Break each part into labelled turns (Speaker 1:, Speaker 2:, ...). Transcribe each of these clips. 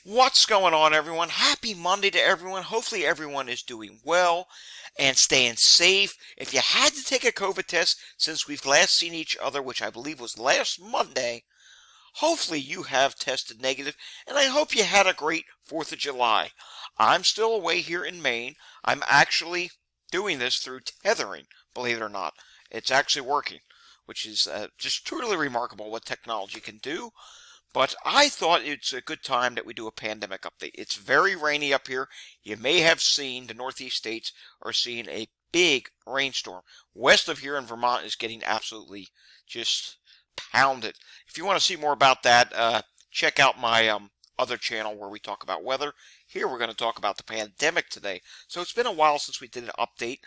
Speaker 1: What's going on, everyone? Happy Monday to everyone. Hopefully everyone is doing well and staying safe. If you had to take a COVID test since we've last seen each other, which I believe was last Monday, hopefully you have tested negative, and I hope you had a great 4th of July. I'm still away here in Maine. I'm actually doing this through tethering, believe it or not. It's actually working, which is just truly remarkable what technology can do. But I thought it's a good time that we do a pandemic update. It's very rainy up here. You may have seen the Northeast states are seeing a big rainstorm. West of here in Vermont is getting absolutely just pounded. If you want to see more about that, check out my other channel where we talk about weather. Here we're going to talk about the pandemic today. So it's been a while since we did an update.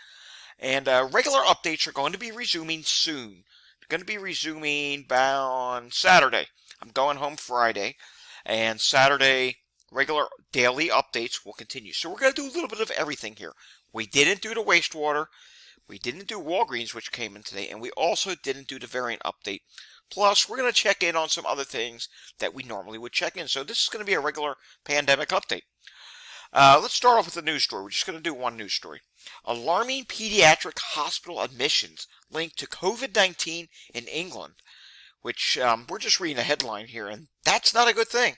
Speaker 1: And regular updates are going to be resuming soon. They're going to be resuming on Saturday. I'm going home Friday, and Saturday regular daily updates will continue. So we're going to do a little bit of everything here. We didn't do the wastewater. We didn't do Walgreens, which came in today, and we also didn't do the variant update. Plus, we're going to check in on some other things that we normally would check in. So this is going to be a regular pandemic update. Let's start off with a news story. We're just going to do one news story. Alarming pediatric hospital admissions linked to COVID-19 in England, which we're just reading a headline here, and that's not a good thing.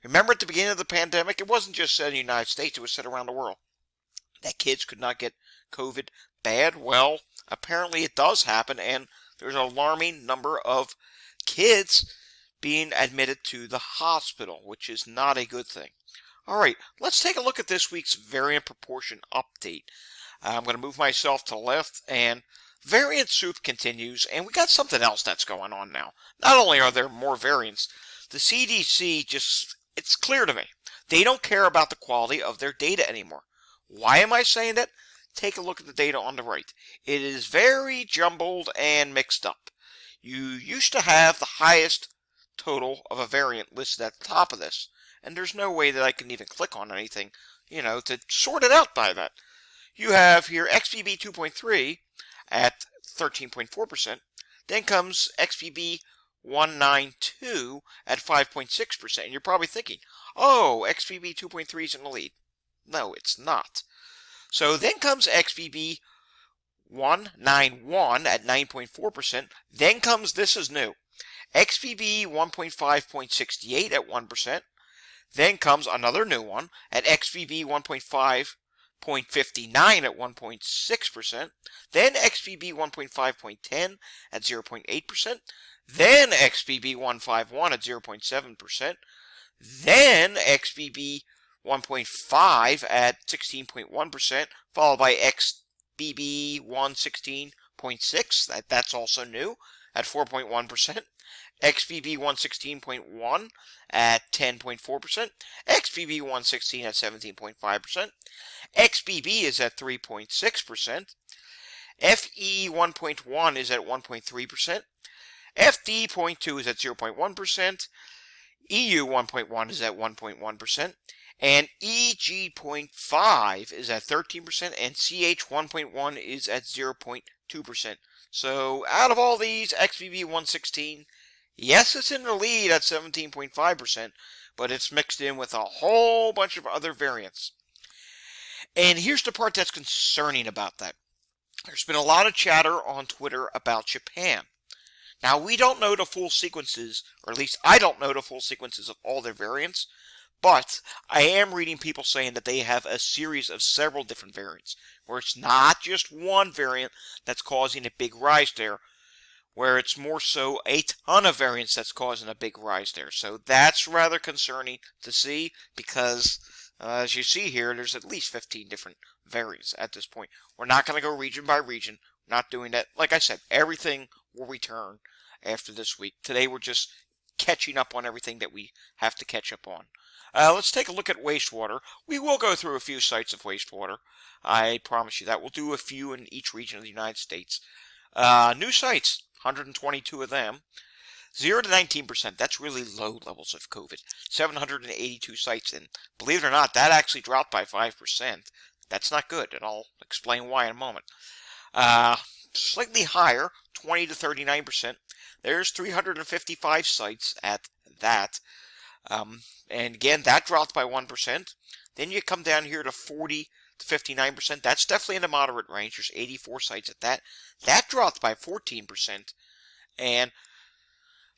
Speaker 1: Remember at the beginning of the pandemic, it wasn't just said in the United States, it was said around the world that kids could not get COVID bad. Well, apparently it does happen, and there's an alarming number of kids being admitted to the hospital, which is not a good thing. All right, let's take a look at this week's variant proportion update. I'm going to move myself to the left, and variant soup continues, and we got something else that's going on now. Not only are there more variants, the CDC it's clear to me, they don't care about the quality of their data anymore. Why am I saying that? Take a look at the data on the right. It is very jumbled and mixed up. You used to have the highest total of a variant listed at the top of this, and there's no way that I can even click on anything, to sort it out by that. You have here XBB 2.3 at 13.4%. Then comes XBB 192 at 5.6%. And you're probably thinking, oh, XBB 2.3 is in the lead. No, it's not. So then comes XBB 191 at 9.4%. Then comes, this is new, XBB 1.5.68 at 1%. Then comes another new one at XBB 1.5.59 at 1.6%. Then XBB 1.5.10 at 0.8%. Then XBB 151 at 0.7%. Then XBB 1.5 at 16.1%, followed by XBB 116.6, that's also new, at 4.1%. XBB 116.1 at 10.4%, XBB 116 at 17.5%, XBB is at 3.6%, FE 1.1 is at 1.3%, FD.2 is at 0.1%, EU 1.1 is at 1.1%, and EG.5 is at 13%, and CH 1.1 is at 0.2%. So out of all these, XBB 116, yes, it's in the lead at 17.5%, but it's mixed in with a whole bunch of other variants. And here's the part that's concerning about that. There's been a lot of chatter on Twitter about Japan. Now, we don't know the full sequences, or at least I don't know the full sequences of all their variants, but I am reading people saying that they have a series of several different variants, where it's not just one variant that's causing a big rise there, where it's more so a ton of variants that's causing a big rise there. So that's rather concerning to see, because as you see here, there's at least 15 different variants at this point. We're not going to go region by region. We're not doing that. Like I said, everything will return after this week. Today we're just catching up on everything that we have to catch up on. Let's take a look at wastewater. We will go through a few sites of wastewater. I promise you that. We'll do a few in each region of the United States. New sites, 122 of them. 0 to 19%, that's really low levels of COVID. 782 sites, and believe it or not, that actually dropped by 5%. That's not good, and I'll explain why in a moment. Slightly higher, 20 to 39%. There's 355 sites at that. And again, that dropped by 1%. Then you come down here to 40 to 59%. That's definitely in the moderate range. There's 84 sites at that. That dropped by 14%. And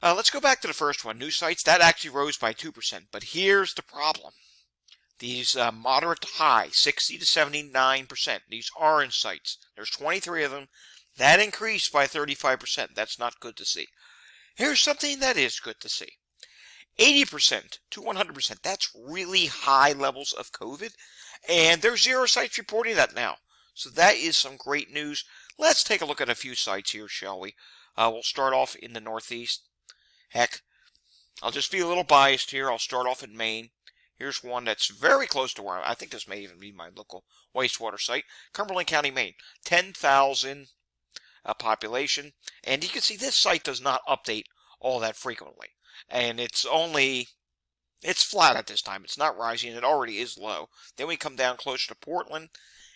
Speaker 1: let's go back to the first one. New sites, that actually rose by 2%. But here's the problem. These moderate to high, 60 to 79%, these orange sites, there's 23 of them. That increased by 35%. That's not good to see. Here's something that is good to see. 80% to 100%, that's really high levels of COVID. And there's 0 sites reporting that now. So that is some great news. Let's take a look at a few sites here, shall we? We'll start off in the Northeast. Heck, I'll just be a little biased here. I'll start off in Maine. Here's one that's very close to where I think this may even be my local wastewater site. Cumberland County, Maine. 10,000 population. And you can see this site does not update all that frequently. And it's flat at this time. It's not rising. It already is low. Then we come down closer to Portland.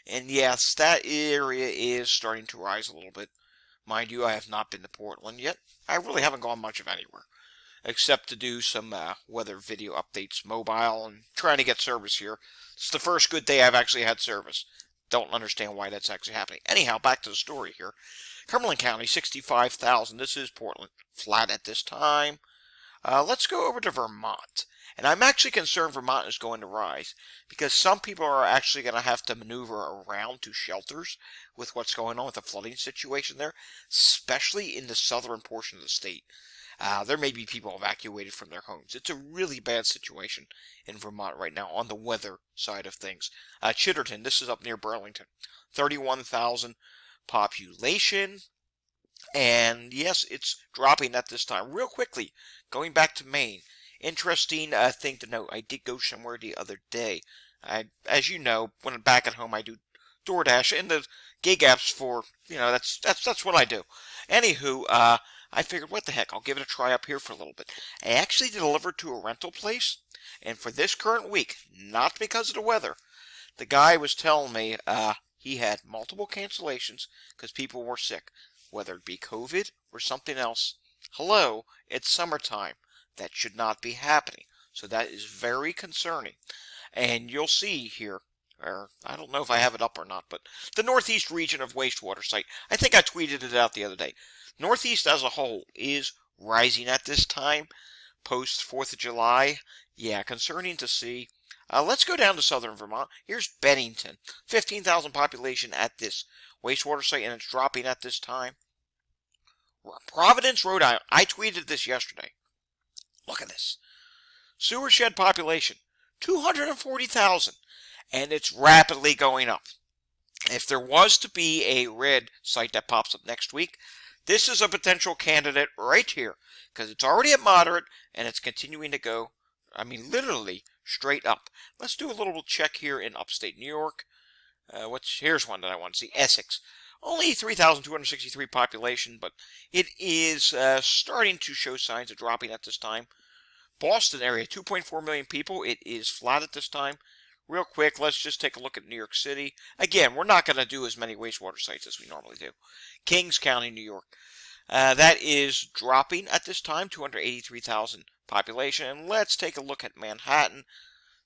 Speaker 1: And yes, that area is starting to rise a little bit. Mind you, I have not been to Portland yet. I really haven't gone much of anywhere, except to do some weather video updates, mobile, and trying to get service here. It's the first good day I've actually had service. Don't understand why that's actually happening. Anyhow, back to the story here. Cumberland County, 65,000. This is Portland. Flat at this time. Let's go over to Vermont. And I'm actually concerned Vermont is going to rise because some people are actually going to have to maneuver around to shelters with what's going on with the flooding situation there, especially in the southern portion of the state. There may be people evacuated from their homes. It's a really bad situation in Vermont right now on the weather side of things. Chitterton, this is up near Burlington, 31,000 population. And yes, it's dropping at this time. Real quickly, going back to Maine, interesting thing to note. I did go somewhere the other day. As you know, when I'm back at home, I do DoorDash and the gig apps for, that's what I do. Anywho, I figured, what the heck, I'll give it a try up here for a little bit. I actually delivered to a rental place, and for this current week, not because of the weather, the guy was telling me he had multiple cancellations because people were sick, whether it be COVID or something else. Hello, it's summertime. That should not be happening. So that is very concerning. And you'll see here, or I don't know if I have it up or not, but the Northeast region of wastewater site, I think I tweeted it out the other day. Northeast as a whole is rising at this time, post 4th of July. Yeah, concerning to see. Let's go down to southern Vermont. Here's Bennington, 15,000 population at this wastewater site, and it's dropping at this time. Providence, Rhode Island. I tweeted this yesterday. Look at this. Sewer shed population, 240,000, and it's rapidly going up. If there was to be a red site that pops up next week, this is a potential candidate right here, because it's already at moderate, and it's continuing to go, literally straight up. Let's do a little check here in upstate New York. Here's one that I want to see. Essex. Only 3,263 population, but it is starting to show signs of dropping at this time. Boston area, 2.4 million people. It is flat at this time. Real quick, let's just take a look at New York City. Again, we're not going to do as many wastewater sites as we normally do. Kings County, New York. That is dropping at this time, 283,000 population. And let's take a look at Manhattan,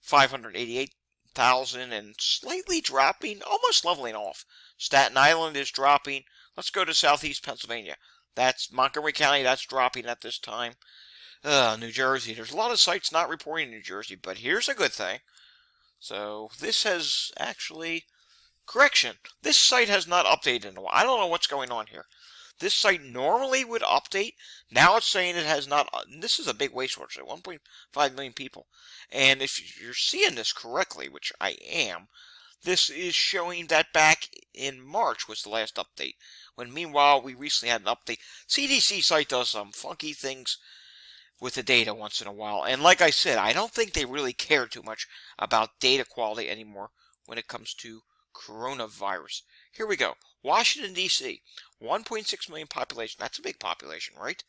Speaker 1: 588,000 and slightly dropping, almost leveling off. Staten Island is dropping. Let's go to southeast Pennsylvania. That's Montgomery County. That's dropping at this time. New Jersey. There's a lot of sites not reporting in New Jersey, but here's a good thing. So this has actually, correction, this site has not updated in a while. I don't know what's going on here. This site normally would update. Now it's saying it has not. This is a big wastewater site, 1.5 million people. And if you're seeing this correctly, which I am, this is showing that back in March was the last update. When meanwhile, we recently had an update. CDC site does some funky things with the data once in a while. And like I said, I don't think they really care too much about data quality anymore when it comes to coronavirus. Here we go. Washington, D.C., 1.6 million population. That's a big population, right?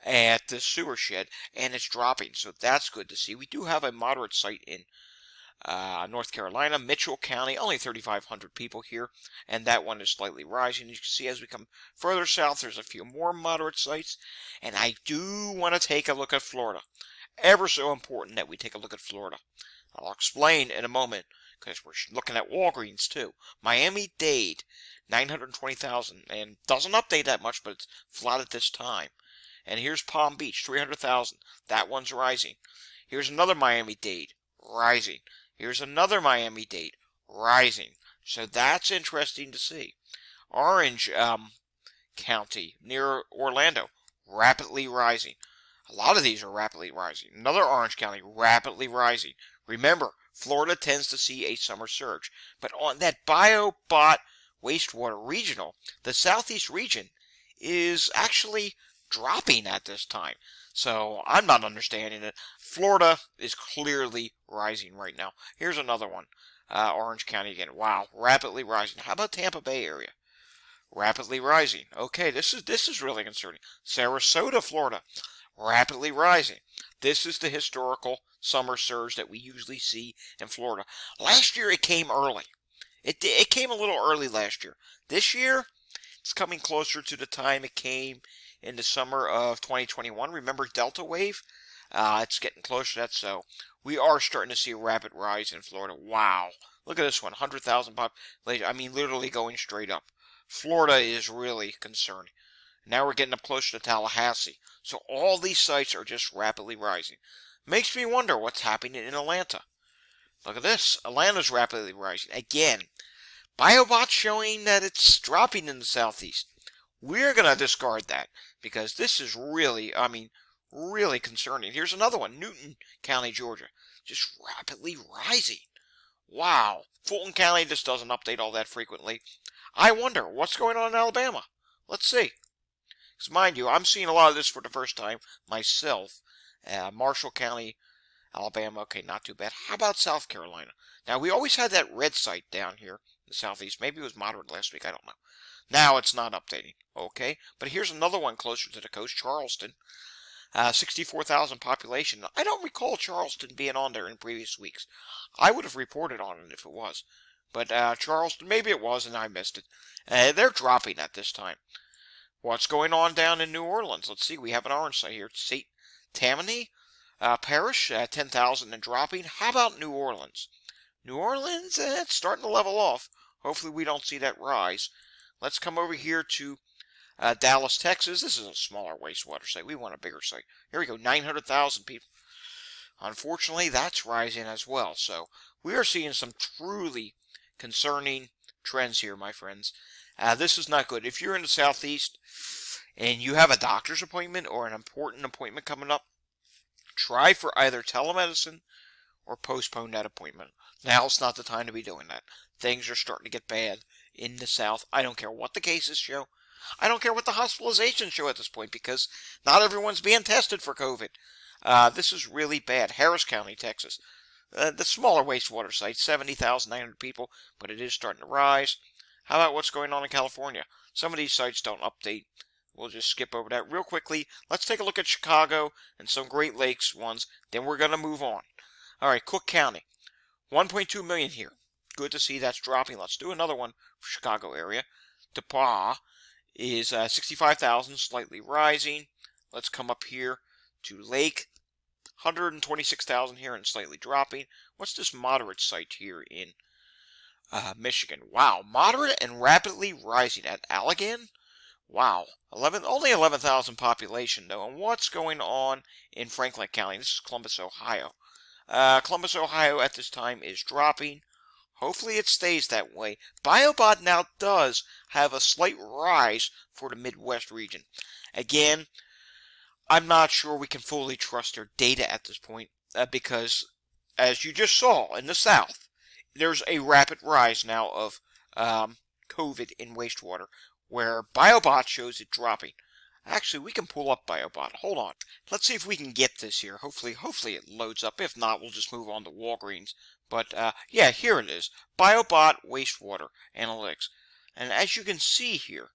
Speaker 1: At the sewer shed, and it's dropping, so that's good to see. We do have a moderate site in North Carolina, Mitchell County, only 3,500 people here, and that one is slightly rising. You can see as we come further south, there's a few more moderate sites, and I do want to take a look at Florida. ever so important that we take a look at Florida. I'll explain in a moment, because we're looking at Walgreens too. Miami-Dade, 920,000, and doesn't update that much, but it's flat at this time. And here's Palm Beach, 300,000. That one's rising. Here's another Miami-Dade, rising. Here's another Miami-Dade, rising. So that's interesting to see. Orange County, near Orlando, rapidly rising. A lot of these are rapidly rising. Another Orange County, rapidly rising. Remember, Florida tends to see a summer surge. But on that BioBot Wastewater Regional, the southeast region is actually dropping at this time. So I'm not understanding it. Florida is clearly rising right now. Here's another one. Orange County again. Wow, rapidly rising. How about Tampa Bay area? Rapidly rising. Okay, this is really concerning. Sarasota, Florida, rapidly rising. This is the historical summer surge that we usually see in Florida. Last year it came early. It came a little early last year. This year, it's coming closer to the time it came in the summer of 2021. Remember Delta wave? It's getting closer to that, so we are starting to see a rapid rise in Florida. Wow. Look at this one, 100,000 population. I mean, literally going straight up. Florida is really concerning. Now we're getting up closer to Tallahassee. So all these sites are just rapidly rising. Makes me wonder what's happening in Atlanta. Look at this. Atlanta's rapidly rising. Again, BioBot's showing that it's dropping in the southeast. We're going to discard that because this is really, really concerning. Here's another one. Newton County, Georgia. Just rapidly rising. Wow. Fulton County just doesn't update all that frequently. I wonder what's going on in Alabama. Let's see. Because mind you, I'm seeing a lot of this for the first time myself. Marshall County, Alabama. Okay, not too bad. How about South Carolina? Now, we always had that red site down here in the southeast. Maybe it was moderate last week. I don't know. Now it's not updating. Okay, but here's another one closer to the coast, Charleston. 64,000 population. I don't recall Charleston being on there in previous weeks. I would have reported on it if it was. But Charleston, maybe it was and I missed it. They're dropping at this time. What's going on down in New Orleans? Let's see. We have an orange site here. St. Tammany Parish, 10,000 and dropping. How about New Orleans? New Orleans, it's starting to level off. Hopefully we don't see that rise. Let's come over here to Dallas, Texas. This is a smaller wastewater site. We want a bigger site. Here we go, 900,000 people. Unfortunately, that's rising as well. So we are seeing some truly concerning trends here, my friends. This is not good. If you're in the southeast and you have a doctor's appointment or an important appointment coming up, try for either telemedicine or postpone that appointment. Now's not the time to be doing that. Things are starting to get bad in the south. I don't care what the cases show. I don't care what the hospitalizations show at this point because not everyone's being tested for COVID. This is really bad. Harris County, Texas. The smaller wastewater site, 70,900 people, but it is starting to rise. How about what's going on in California? Some of these sites don't update. We'll just skip over that real quickly. Let's take a look at Chicago and some Great Lakes ones. Then we're going to move on. All right, Cook County. 1.2 million here. Good to see that's dropping. Let's do another one for Chicago area. DePauw is 65,000, slightly rising. Let's come up here to Lake. 126,000 here and slightly dropping. What's this moderate site here in Michigan? Wow, moderate and rapidly rising at Allegan. Wow, only 11,000 population though. And what's going on in Franklin County? This is Columbus, Ohio. Columbus, Ohio at this time is dropping. Hopefully it stays that way. BioBot now does have a slight rise for the Midwest region. Again, I'm not sure we can fully trust their data at this point because, as you just saw in the South, there's a rapid rise now of COVID in wastewater, where BioBot shows it dropping. Actually, we can pull up BioBot. Hold on. Let's see if we can get this here. Hopefully it loads up. If not, we'll just move on to Walgreens. But, yeah, here it is. BioBot Wastewater Analytics. And as you can see here,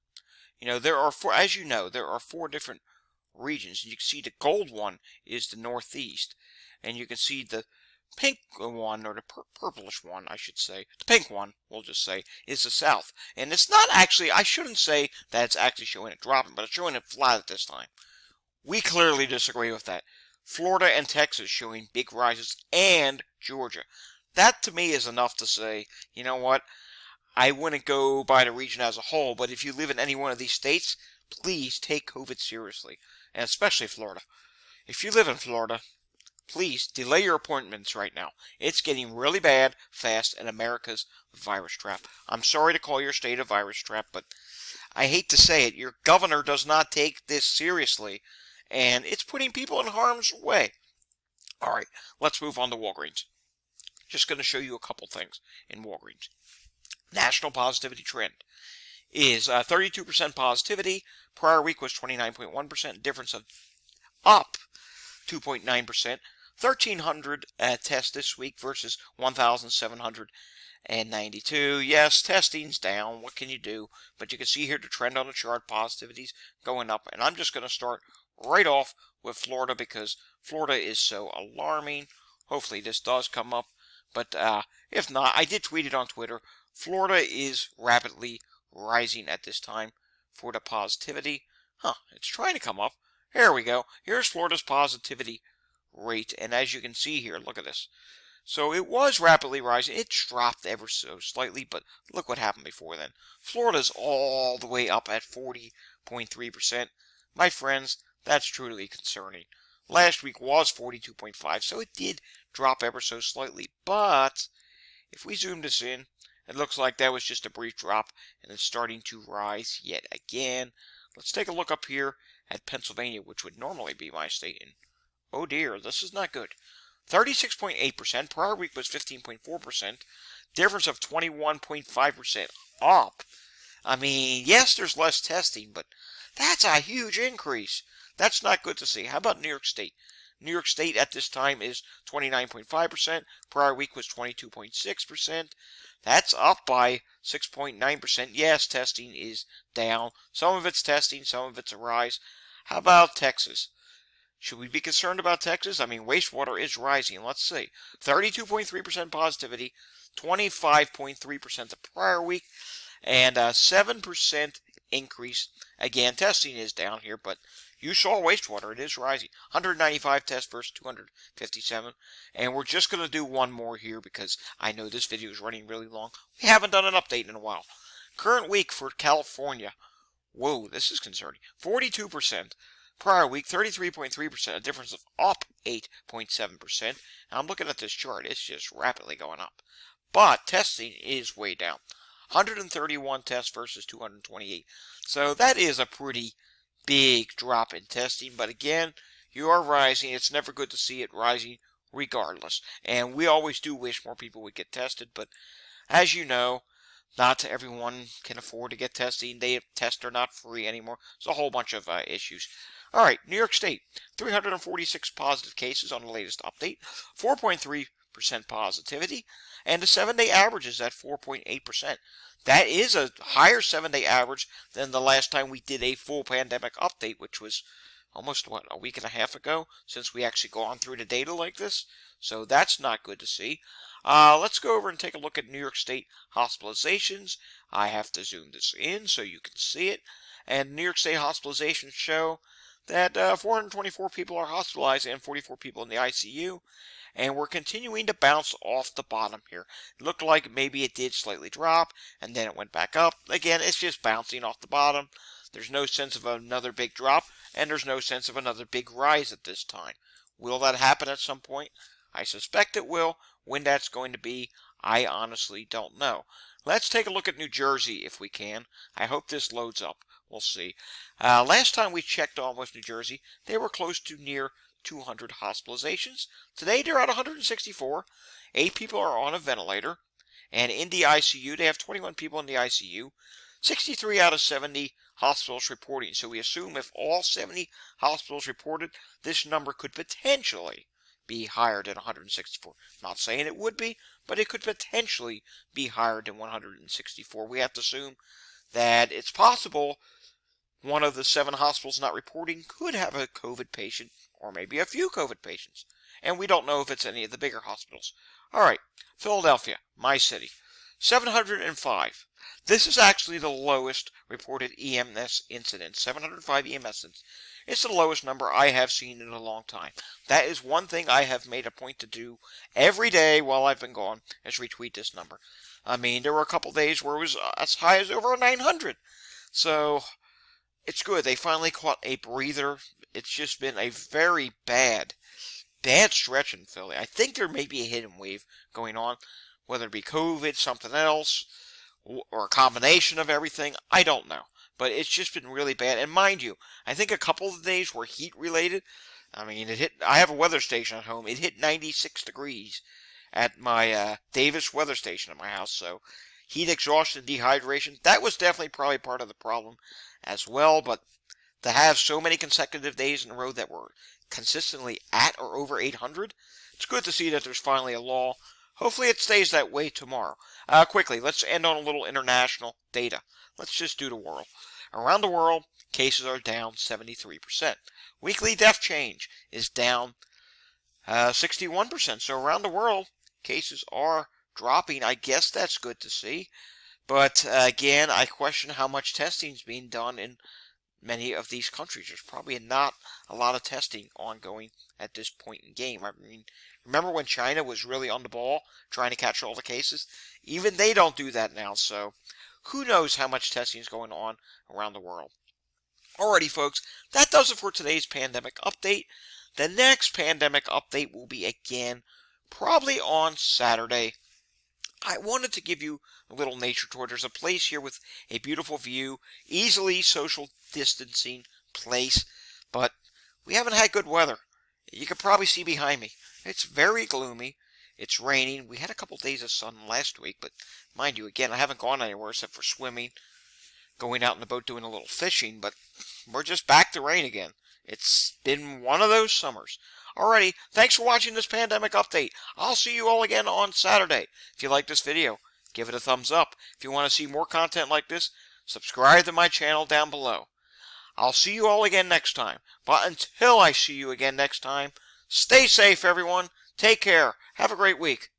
Speaker 1: there are four different regions. You can see the gold one is the Northeast. And you can see the pink one, or the purplish one, I should say. The pink one, we'll just say, is the South. And it's not actually, I shouldn't say that it's actually showing it dropping, but it's showing it flat at this time. We clearly disagree with that. Florida and Texas showing big rises, and Georgia. That to me is enough to say, you know what, I wouldn't go by the region as a whole, but if you live in any one of these states, please take COVID seriously, and especially Florida. If you live in Florida, please delay your appointments right now. It's getting really bad fast in America's virus trap. I'm sorry to call your state a virus trap, but I hate to say it, your governor does not take this seriously, and it's putting people in harm's way. All right, let's move on to Walgreens. Just going to show you a couple things in Walgreens. National positivity trend is 32% positivity. Prior week was 29.1%. Difference of up 2.9%. 1,300 tests this week versus 1,792. Yes, testing's down. What can you do? But you can see here the trend on the chart. Positivity's going up. And I'm just going to start right off with Florida because Florida is so alarming. Hopefully this does come up. But if not, I did tweet it on Twitter. Florida is rapidly rising at this time for the positivity. It's trying to come up. Here we go. Here's Florida's positivity rate. And as you can see here, look at this. So it was rapidly rising. It dropped ever so slightly, but look what happened before then. Florida's all the way up at 40.3%. My friends, that's truly concerning. Last week was 42.5, so it did drop ever so slightly. But if we zoom this in, it looks like that was just a brief drop, and it's starting to rise yet again. Let's take a look up here at Pennsylvania, which would normally be my state. And oh dear, this is not good. 36.8%. Prior week was 15.4%. Difference of 21.5% up. I mean, yes, there's less testing, but that's a huge increase. That's not good to see. How about New York State? New York State at this time is 29.5%. Prior week was 22.6%. That's up by 6.9%. Yes, testing is down. Some of it's testing, some of it's a rise. How about Texas? Should we be concerned about Texas? I mean, wastewater is rising. Let's see. 32.3% positivity, 25.3% the prior week, and a 7% increase. Again, testing is down here, but you saw wastewater. It is rising. 195 tests versus 257. And we're just going to do one more here because I know this video is running really long. We haven't done an update in a while. Current week for California. Whoa, this is concerning. 42%. Prior week, 33.3%. A difference of up 8.7%. And I'm looking at this chart. It's just rapidly going up. But testing is way down. 131 tests versus 228. So that is a pretty big drop in testing, but again, you are rising. It's never good to see it rising regardless. And we always do wish more people would get tested, but as you know, not everyone can afford to get testing. Tests are not free anymore. There's a whole bunch of issues. All right, New York State, 346 positive cases on the latest update, 4.3% positivity, and the 7-day average is at 4.8%. That is a higher 7-day average than the last time we did a full pandemic update, which was almost, a week and a half ago, since we actually gone through the data like this. So that's not good to see. Let's go over and take a look at New York State hospitalizations. I have to zoom this in so you can see it. And New York State hospitalizations show that 424 people are hospitalized and 44 people in the ICU. And we're continuing to bounce off the bottom here. It looked like maybe it did slightly drop, and then it went back up. Again, it's just bouncing off the bottom. There's no sense of another big drop, and there's no sense of another big rise at this time. Will that happen at some point? I suspect it will. When that's going to be, I honestly don't know. Let's take a look at New Jersey if we can. I hope this loads up. We'll see. Last time we checked on with New Jersey, they were close to near 200 hospitalizations. Today they're at 164. 8 people are on a ventilator. And in the ICU, they have 21 people in the ICU. 63 out of 70 hospitals reporting. So we assume if all 70 hospitals reported, this number could potentially be higher than 164. Not saying it would be, but it could potentially be higher than 164. We have to assume that it's possible one of the 7 hospitals not reporting could have a COVID patient, or maybe a few COVID patients. And we don't know if it's any of the bigger hospitals. All right, Philadelphia, my city. 705. This is actually the lowest reported EMS incident. 705 EMS incidents. It's the lowest number I have seen in a long time. That is one thing I have made a point to do every day while I've been gone, is retweet this number. I mean, there were a couple days where it was as high as over 900. So, it's good. They finally caught a breather. It's just been a very bad stretch in Philly. I think there may be a hidden wave going on, whether it be COVID, something else, or a combination of everything. I don't know. But it's just been really bad. And mind you, I think a couple of days were heat related. I mean, I have a weather station at home. It hit 96 degrees at my Davis weather station at my house. So heat exhaustion, dehydration, that was definitely probably part of the problem as well. But to have so many consecutive days in a row that were consistently at or over 800, it's good to see that there's finally a law. Hopefully it stays that way tomorrow. Quickly, let's end on a little international data. Let's just do the world. Around the world, cases are down 73%. Weekly death change is down 61%. So around the world, cases are dropping. I guess that's good to see. But again, I question how much testing is being done in many of these countries. There's probably not a lot of testing ongoing at this point in the game. I mean, remember when China was really on the ball trying to catch all the cases? Even they don't do that now, so who knows how much testing is going on around the world. Alrighty, folks, that does it for today's pandemic update. The next pandemic update will be again probably on Saturday. I wanted to give you a little nature tour. There's a place here with a beautiful view, easily social distancing place, but we haven't had good weather. You can probably see behind me. It's very gloomy. It's raining. We had a couple days of sun last week, but mind you, again, I haven't gone anywhere except for swimming, going out in the boat doing a little fishing, but we're just back to rain again. It's been one of those summers. Alrighty, thanks for watching this pandemic update. I'll see you all again on Saturday. If you like this video, give it a thumbs up. If you want to see more content like this, subscribe to my channel down below. I'll see you all again next time. But until I see you again next time, stay safe, everyone. Take care. Have a great week.